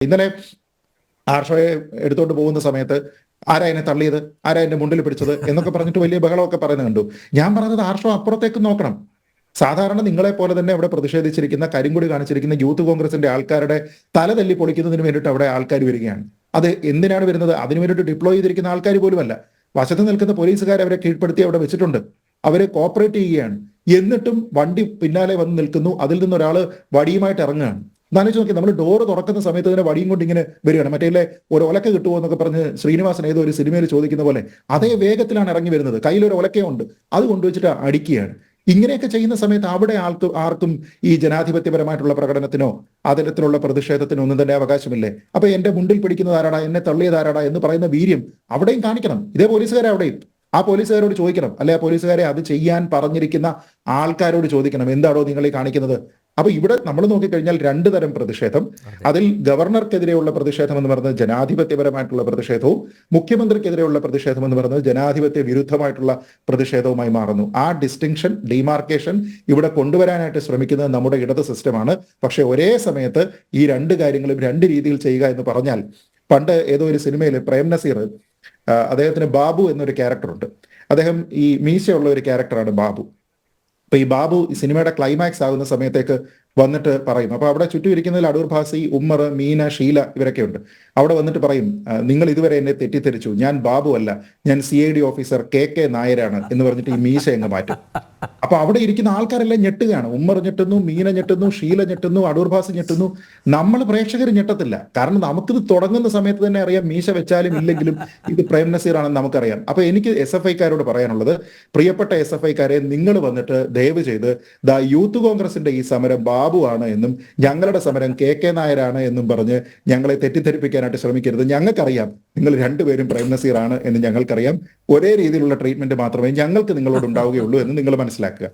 ഇന്നലെ ആർഷോയെ എടുത്തോണ്ട് പോകുന്ന സമയത്ത് ആരാ എന്നെ തള്ളിയത്, ആരാ എന്റെ മുണ്ടിൽ പിടിച്ചത് എന്നൊക്കെ പറഞ്ഞിട്ട് വലിയ ബഹളമൊക്കെ പറയുന്നത് കണ്ടു. ഞാൻ പറഞ്ഞത് ആർഷോ അപ്പുറത്തേക്ക് നോക്കണം. സാധാരണ നിങ്ങളെ പോലെ തന്നെ അവിടെ പ്രതിഷേധിച്ചിരിക്കുന്ന, കരിങ്കൊടി കാണിച്ചിരിക്കുന്ന യൂത്ത് കോൺഗ്രസിന്റെ ആൾക്കാരുടെ തല തല്ലി പൊളിക്കുന്നതിന് വേണ്ടിയിട്ട് അവിടെ ആൾക്കാർ വരികയാണ്. അത് എന്തിനാണ് വരുന്നത്? അതിനു വേണ്ടിയിട്ട് ഡിപ്ലോയ് ചെയ്തിരിക്കുന്ന ആൾക്കാർ പോലുമല്ല. വശത്ത് നിൽക്കുന്ന പോലീസുകാർ അവരെ കീഴ്പ്പെടുത്തി അവിടെ വെച്ചിട്ടുണ്ട്. അവരെ കോപ്പറേറ്റ് ചെയ്യുകയാണ്. എന്നിട്ടും വണ്ടി പിന്നാലെ വന്ന് നിൽക്കുന്നു. അതിൽ നിന്ന് ഒരാൾ വടിയുമായിട്ട് ഇറങ്ങുകയാണ്. എന്നാലോചിച്ച് നോക്കി, നമ്മൾ ഡോറ് തുറക്കുന്ന സമയത്ത് തന്നെ വടിയും കൊണ്ട് ഇങ്ങനെ വരികയാണ്. മറ്റേ ഒരു ഒലക്ക കിട്ടുമോ എന്നൊക്കെ പറഞ്ഞ് ശ്രീനിവാസൻ ഏതോ ഒരു സിനിമയിൽ ചോദിക്കുന്ന പോലെ അതേ വേഗത്തിലാണ് ഇറങ്ങി വരുന്നത്. കയ്യിലൊരു ഒലക്കയുണ്ട്, അത് കൊണ്ടുവച്ചിട്ട് അടിക്കുകയാണ്. ഇങ്ങനെയൊക്കെ ചെയ്യുന്ന സമയത്ത് അവിടെ ആർക്കും ഈ ജനാധിപത്യപരമായിട്ടുള്ള പ്രകടനത്തിനോ അത്തരത്തിലുള്ള പ്രതിഷേധത്തിനോ ഒന്നും തന്നെ അവകാശമില്ലേ? അപ്പൊ എന്റെ മുണ്ടിൽ പിടിക്കുന്നത് ആരാടാ, എന്നെ തള്ളിയത് ആരാടാ എന്ന് പറയുന്ന വീര്യം അവിടെയും കാണിക്കണം. ഇതേ പോലീസുകാരെ അവിടെയും ആ പോലീസുകാരോട് ചോദിക്കണം, അല്ലെ ആ പോലീസുകാരെ അത് ചെയ്യാൻ പറഞ്ഞിരിക്കുന്ന ആൾക്കാരോട് ചോദിക്കണം, എന്താണോ നിങ്ങൾ ഈ കാണിക്കുന്നത്? അപ്പൊ ഇവിടെ നമ്മൾ നോക്കിക്കഴിഞ്ഞാൽ രണ്ടു തരം പ്രതിഷേധം. അതിൽ ഗവർണർക്കെതിരെയുള്ള പ്രതിഷേധം എന്ന് പറയുന്നത് ജനാധിപത്യപരമായിട്ടുള്ള പ്രതിഷേധവും മുഖ്യമന്ത്രിക്കെതിരെയുള്ള പ്രതിഷേധം എന്ന് പറയുന്നത് ജനാധിപത്യ വിരുദ്ധമായിട്ടുള്ള പ്രതിഷേധവുമായി മാറുന്നു. ആ ഡിസ്റ്റിങ്ഷൻ, ഡിമാർക്കേഷൻ ഇവിടെ കൊണ്ടുവരാനായിട്ട് ശ്രമിക്കുന്നത് നമ്മുടെ ഇടത് സിസ്റ്റമാണ്. പക്ഷെ ഒരേ സമയത്ത് ഈ രണ്ട് കാര്യങ്ങളും രണ്ട് രീതിയിൽ ചെയ്യുക എന്ന് പറഞ്ഞാൽ, പണ്ട് ഏതോ ഒരു സിനിമയിൽ പ്രേം നസീർ, അദ്ദേഹത്തിന് ബാബു എന്നൊരു ക്യാരക്ടറുണ്ട്. അദ്ദേഹം ഈ മീശയുള്ള ഒരു ക്യാരക്ടറാണ് ബാബു. അപ്പൊ ഈ ബാബു ഈ സിനിമയുടെ ക്ലൈമാക്സ് ആകുന്ന സമയത്തേക്ക് വന്നിട്ട് പറയും, അപ്പൊ അവിടെ ചുറ്റും ഇരിക്കുന്നതിൽ അടൂർ ഭാസി, ഉമ്മർ, മീന, ഷീല ഇവരൊക്കെ ഉണ്ട്. അവിടെ വന്നിട്ട് പറയും, നിങ്ങൾ ഇതുവരെ എന്നെ തെറ്റിദ്ധരിച്ചു, ഞാൻ ബാബു അല്ല, ഞാൻ CID ഓഫീസർ KK നായരാണ് എന്ന് പറഞ്ഞിട്ട് ഈ മീശ അങ്ങ് മാറ്റും. അപ്പൊ അവിടെ ഇരിക്കുന്ന ആൾക്കാരെല്ലാം ഞെട്ടുകയാണ്. ഉമ്മർ ഞെട്ടുന്നു, മീന ഞെട്ടുന്നു, ഷീല ഞെട്ടുന്നു, അടൂർ ഭാസി ഞെട്ടുന്നു. നമ്മൾ പ്രേക്ഷകർ ഞെട്ടത്തില്ല. കാരണം നമുക്കിത് തുടങ്ങുന്ന സമയത്ത് തന്നെ അറിയാം, മീശ വെച്ചാലും ഇല്ലെങ്കിലും ഇത് പ്രേം നസീർ ആണെന്ന് നമുക്കറിയാം. അപ്പൊ എനിക്ക് SFIക്കാരോട് പറയാനുള്ളത്, പ്രിയപ്പെട്ട SFIക്കാരെ, നിങ്ങൾ വന്നിട്ട് ദയവ് ചെയ്ത് യൂത്ത് കോൺഗ്രസിന്റെ ഈ സമരം ബാബു ആണ് എന്നും ഞങ്ങളുടെ സമരം KK നായരാണ് എന്നും പറഞ്ഞ് ഞങ്ങളെ തെറ്റിദ്ധരിപ്പിക്കാനായിട്ട് ശ്രമിക്കരുത്. ഞങ്ങൾക്കറിയാം നിങ്ങൾ രണ്ടുപേരും പ്രേം നസീർ ആണ് എന്ന് ഞങ്ങൾക്കറിയാം. ഒരേ രീതിയിലുള്ള ട്രീറ്റ്മെന്റ് മാത്രമേ ഞങ്ങൾക്ക് നിങ്ങളോട് ഉണ്ടാവുകയുള്ളൂ എന്ന് നിങ്ങൾ മനസ്സിലാക്കുക.